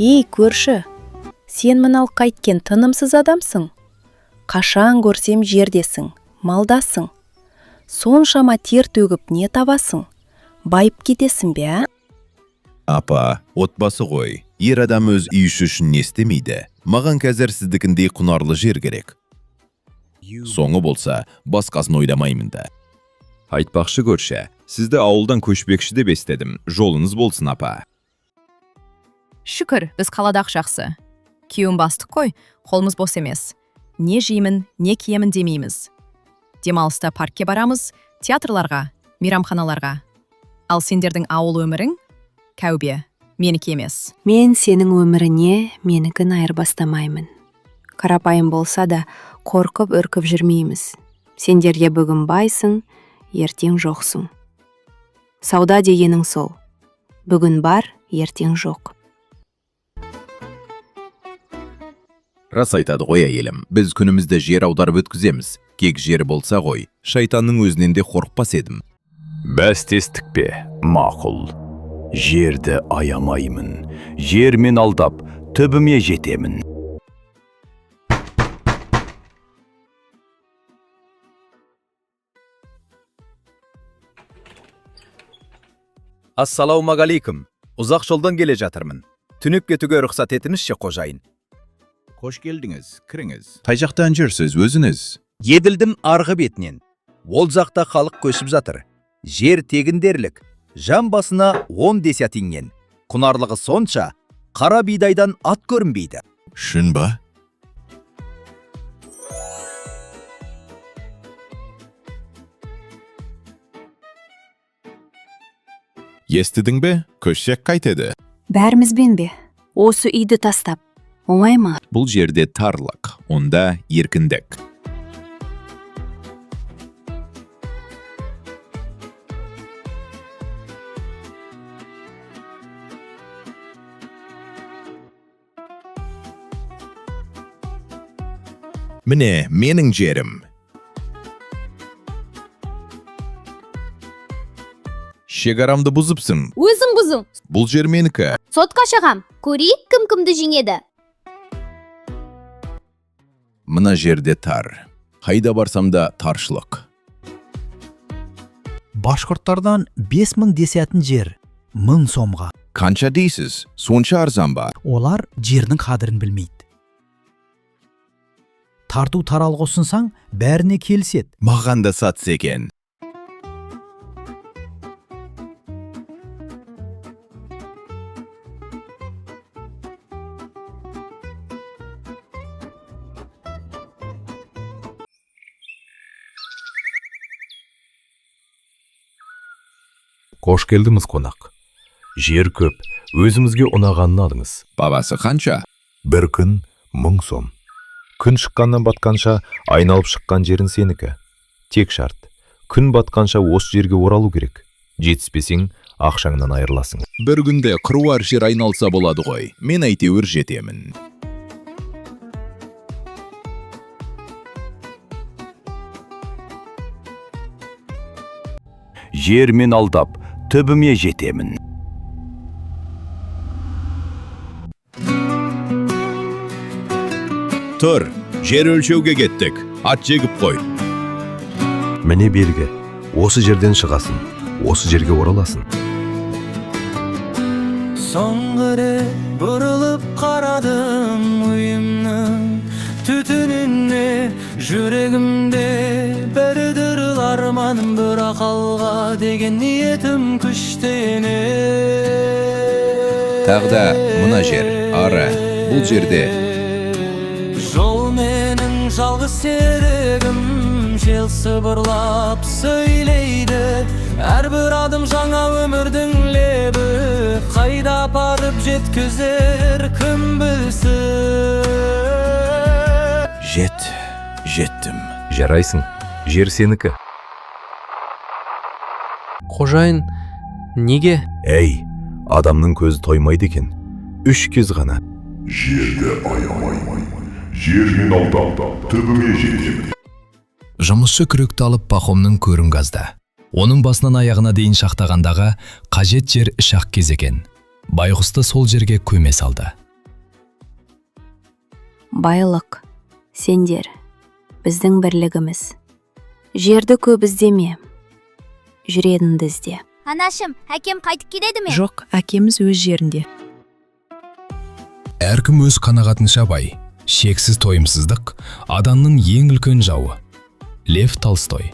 Ей, көрші, сен мынау қайткен тынымсыз адамсың. Қашан көрсем жердесің, малдасың. Соншама тер төгіп не табасың? Байып кетесің бе, а? Апа, отбасы ғой. Ер адам өз үй үшін не істемейді. Маған қазір сіздікіндей құнарлы жер керек. Соңы болса, басқасын ойламаймын да. Айтпақшы көрші, сізді ауылдан көшпекші деп естедім. Жолыңыз болсын, апа. Шүкір, біз қаладақ жақсы. Күйеуім бастық қой, қолымыз бос емес. Не жеймін, не киемін демейміз. Демалыста паркке барамыз, театрларға, мейрамханаларға. Ал сендердің ауыл өмірің? Кәубе, менікі емес. Мен сенің өміріне менікін айырбастамаймын. Қарапайым болса да қорқып үркіп жүрмейміз. Сендерге бүгін байсың, ертең жоқсың. Сауда дегенің сол. Бүгін бар, ертең жоқ. Рас айтады ғой әйелім, біз күнімізді жер аударып өткіземіз. Кек жер болса ғой, шайтанның өзінен де қорықпас едім. Бәстестік пе, мақұл. Жерді аямаймын. Жермен алдап, түбіме жетемін. Ассалаумағалейкум. Ұзақ жолдан келе жатырмын. Түнеп кетуге рұқсат етіңізші, қожайын. Қош келдіңіз, кіріңіз. Қай жақтан жүрсіз өзіңіз? Еділдің арғы бетінен. Ол жақта халық көшіп жатыр. Жер тегін дерлік. Жан басына 10 десятиннен. Құнарлығы сонша, қара бидайдан ат көрінбейді. Шын ба? Естідің бе? Көшсек қайтеді. Бәрімізбен бе? Осы үйді тастап. Оңай ма? Бұл жерде тарлық, онда еркіндік. Міне, менің жерім. Шекарамды бұзыпсың. Өзің бұзың. Бұл жер менікі. Сотқа шығам. Көрейік кім-кімді жеңеді. Мына жерде тар. Қайда барсам да таршылық. Башқұрттардан 5000 десятін жер, 1000 сомға. Қанша дейсіз? Сонша арзан ба? Олар жердің қадірін білмейді. Тарту таралғы ұсынсаң, бәріне келіседі. Маған да сатсы екен. Қош келдіңіз, қонақ. Жер көп, өзімізге ұнағанын алыңыз. Бағасы қанша? Бір күн 1000 сом. Күн шыққаннан батқанша айналып шыққан жерін сенікі. Тек шарт. Күн батқанша осы жерге оралу керек. Жетіспесең, ақшаңнан айырыласың. Бір күнде қыруар жер айналса болады ғой. Мен әйтеуір жетемін. Жермен алдап, түбіме жетемін. Тұр, жер өлшеуге кеттік. Ат жегіп қой. Міне белгі. Осы жерден шығасын. Осы жерге ораласын. Соңғы рет бұрылып қарадым ойымның түтініне, жүрегімде бір дырыл арманым, бірақ алға деген ниетім күштене. Тағда мына жер, ары, бұл жерде. Жол менің жалғыз серігім, жел сыбырлап сөйлейді. Әрбір адым жаңа өмірдің лебі, қайда апарып жеткізер кім білсін. Жеттім. Жарайсың, жер сенікі. Қожайын, неге? Әй, адамның көзі тоймайды екен. 3 кез ғана. Жерді аямаймын. Жермен алдап, түбіме жетемін. Жұмысшы күректі алып пахомның көрін газда. Оның басынан аяғына дейін шақтағандағы қажет жер шақ кез екен. Байғұсты сол жерге көме салды. Байлық, сендер, біздің бірлігіміз. Жерді көп іздеме, жүретінді ізде. Анашым, әкем қайтып келеді ме? Жоқ, әкеміз өз жерінде. Әркім өз қанағатынша бай. Шексіз тойымсыздық адамның ең үлкен жауы. Лев Толстой.